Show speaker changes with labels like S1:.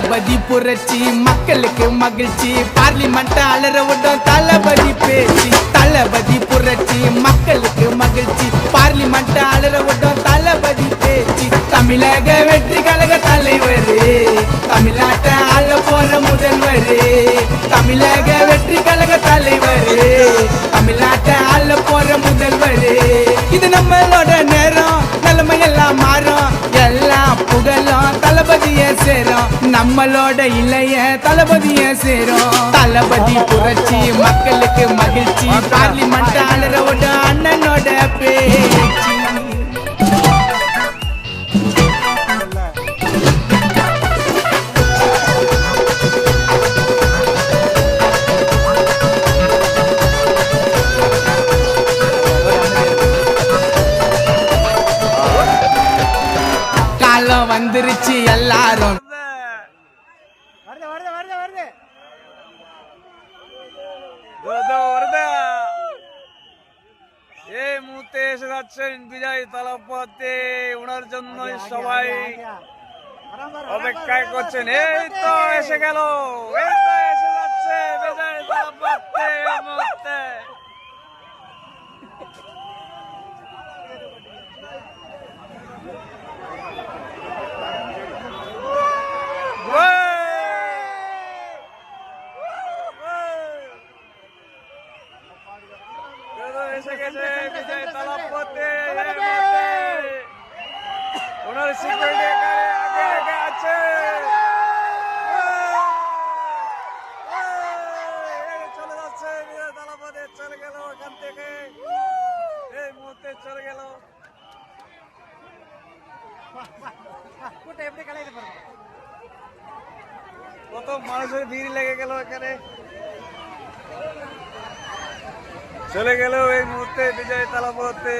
S1: தளபதி புரட்சி மக்களுக்கு மகிழ்ச்சி பார்லிமெண்ட் அலற விடும் தளபதி பேச்சு தளபதி புரட்சி மக்களுக்கு மகிழ்ச்சி பார்லிமெண்ட் அலற விடும் தளபதி பேச்சு தமிழக வெற்றி கழக தலைவர் தமிழ்நாட்டை ஆள போற முதல்வர் தமிழக வெற்றி கழக தலைவர் தமிழ்நாட்டை ஆள போற முதல்வர் இது நம்மளோட நேரம் நிலைமை எல்லாம் மாறும் எல்லாம் புகழும் தளபதிய சேரும் நம்மளோட இளைய தளபதிய சேரும் தளபதி புரட்சி மக்களுக்கு மகிழ்ச்சி பார்லிமெண்ட் ஆளரோட அண்ணனோட பேச்சு வந்துருச்சு எல்லாரும்
S2: এই মুহূর্তে এসে যাচ্ছেন বিজয় তালাপতি ওনার জন্য সবাই অপেক্ষায় করছেন এই তো এসে গেল এই তো এসে যাচ্ছে বিজয় তালাপতি এই মুহূর্তে এসে গেছে বিজয় তালাপতি ওনার সিকিউরিটি আগে আগে আছে চলে যাচ্ছে বিজয় তালাপতি চলে গেল ওখান থেকে এই মুহূর্তে চলে গেল কত মানুষের ভিড় লেগে গেল এখানে চলে গেল এই মুহূর্তে বিজয় তালাপতি।